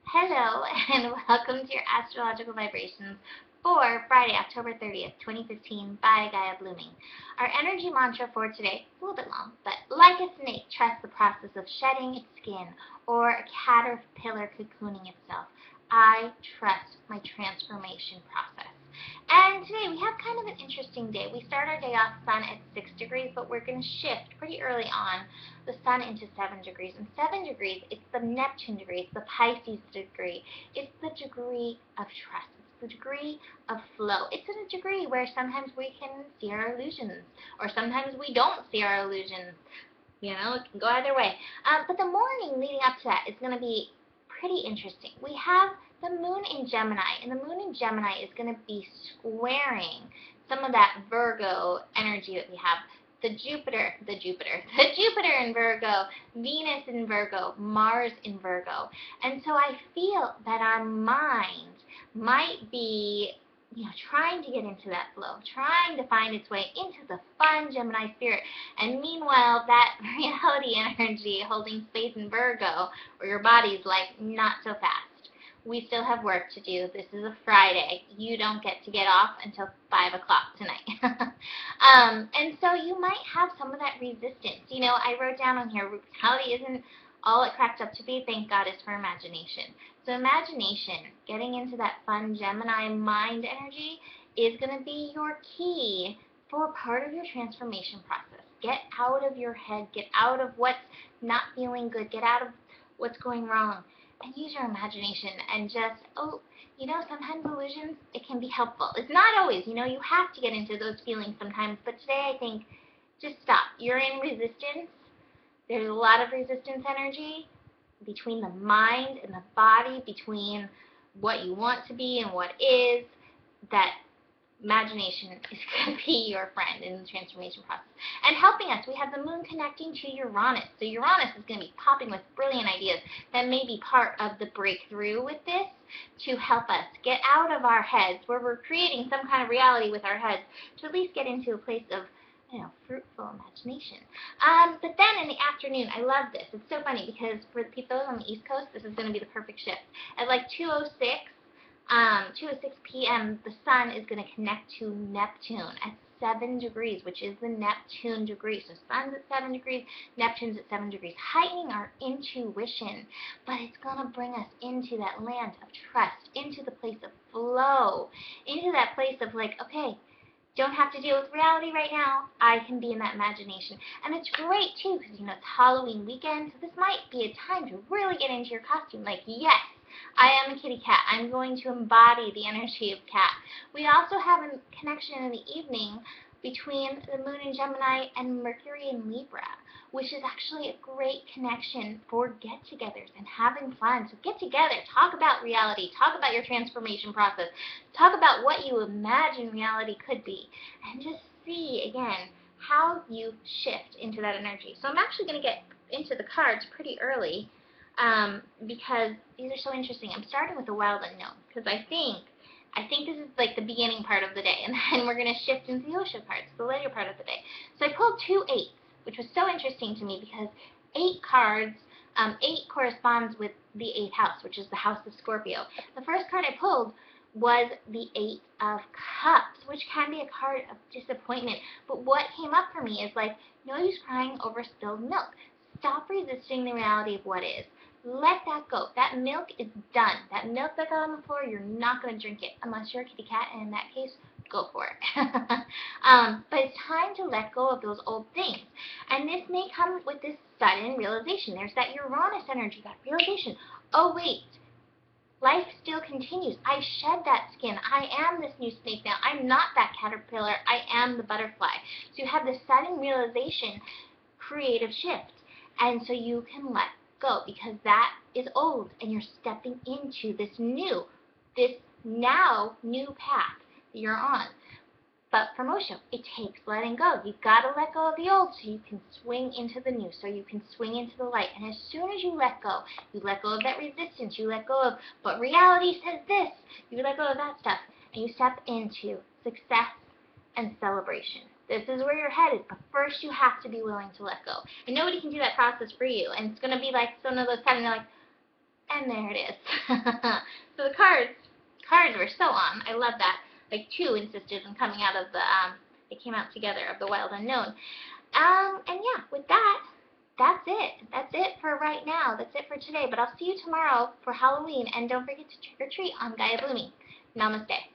Hello, and welcome to your astrological vibrations for Friday, October 30th, 2015 by Gaia Blooming. Our energy mantra for today, a little bit long, but like a snake, trust the process of shedding its skin, or a caterpillar cocooning itself. I trust my transformation process. And today we have kind of an interesting day. We start our day off sun at 6 degrees, but we're going to shift pretty early on the sun into 7 degrees. And 7 degrees, it's the Neptune degree, it's the Pisces degree, it's the degree of trust. It's the degree of flow. It's a degree where sometimes we can see our illusions, or sometimes we don't see our illusions. It can go either way. But the morning leading up to that is going to be pretty interesting. We have the moon in Gemini, and the moon in Gemini is going to be squaring some of that Virgo energy that we have. The Jupiter in Virgo, Venus in Virgo, Mars in Virgo. And so I feel that our mind might be trying to get into that flow, trying to find its way into the fun Gemini spirit. And meanwhile, that reality energy holding space in Virgo, where your body's like, not so fast. We still have work to do. This is a Friday. You don't get to get off until 5 o'clock tonight. And so you might have some of that resistance. I wrote down on here, reality isn't all it cracked up to be. Thank God it's for imagination. So imagination, getting into that fun Gemini mind energy, is going to be your key for part of your transformation process. Get out of your head. Get out of what's not feeling good. Get out of what's going wrong. And use your imagination and just, sometimes illusions, it can be helpful. It's not always, you have to get into those feelings sometimes. But today I think, just stop. You're in resistance. There's a lot of resistance energy between the mind and the body, between what you want to be and what is. That imagination is going to be your friend in the transformation process. And helping us, we have the moon connecting to Uranus. So Uranus is going to be popping with brilliant ideas that may be part of the breakthrough with this, to help us get out of our heads, where we're creating some kind of reality with our heads, to at least get into a place of fruitful imagination. But then in the afternoon, I love this. It's so funny because for those on the East Coast, this is going to be the perfect shift. At like 2:06 p.m., the sun is going to connect to Neptune at 7 degrees, which is the Neptune degree. So sun's at 7 degrees, Neptune's at 7 degrees, heightening our intuition. But it's going to bring us into that land of trust, into the place of flow, into that place of like, okay, don't have to deal with reality right now. I can be in that imagination. And it's great, too, because, it's Halloween weekend, so this might be a time to really get into your costume. Like, yes, I am a kitty cat. I'm going to embody the energy of cat. We also have a connection in the evening between the moon in Gemini and Mercury in Libra, which is actually a great connection for get-togethers and having fun. So get together, talk about reality, talk about your transformation process, talk about what you imagine reality could be, and just see, again, how you shift into that energy. So I'm actually going to get into the cards pretty early because these are so interesting. I'm starting with the wild unknown because I think this is like the beginning part of the day, and then we're going to shift into the Osho parts, the later part of the day. So I pulled 2 8s, which was so interesting to me because 8 cards, 8 corresponds with the 8th house, which is the house of Scorpio. The first card I pulled was the 8 of Cups, which can be a card of disappointment. But what came up for me is like, no use crying over spilled milk. Stop resisting the reality of what is. Let that go. That milk is done. That milk that got on the floor, you're not going to drink it unless you're a kitty cat, and in that case, go for it. But it's time to let go of those old things. And this may come with this sudden realization. There's that Uranus energy, that realization. Oh, wait. Life still continues. I shed that skin. I am this new snake now. I'm not that caterpillar. I am the butterfly. So you have this sudden realization, creative shift. And so you can let go because that is old and you're stepping into this new path that you're on. But for Osho, it takes letting go. You've got to let go of the old so you can swing into the new, so you can swing into the light. And as soon as you let go of that resistance, you let go of, but reality says this, you let go of that stuff, and you step into success and celebration. This is where your head is, but first you have to be willing to let go. And nobody can do that process for you. And it's going to be like some of those times you're like, And there it is. So the cards were so on. I love that. Like two insisted in coming out of the, they came out together, of the wild unknown. And yeah, with that, that's it. That's it for right now. That's it for today. But I'll see you tomorrow for Halloween. And don't forget to trick or treat on Gaia Blooming. Namaste.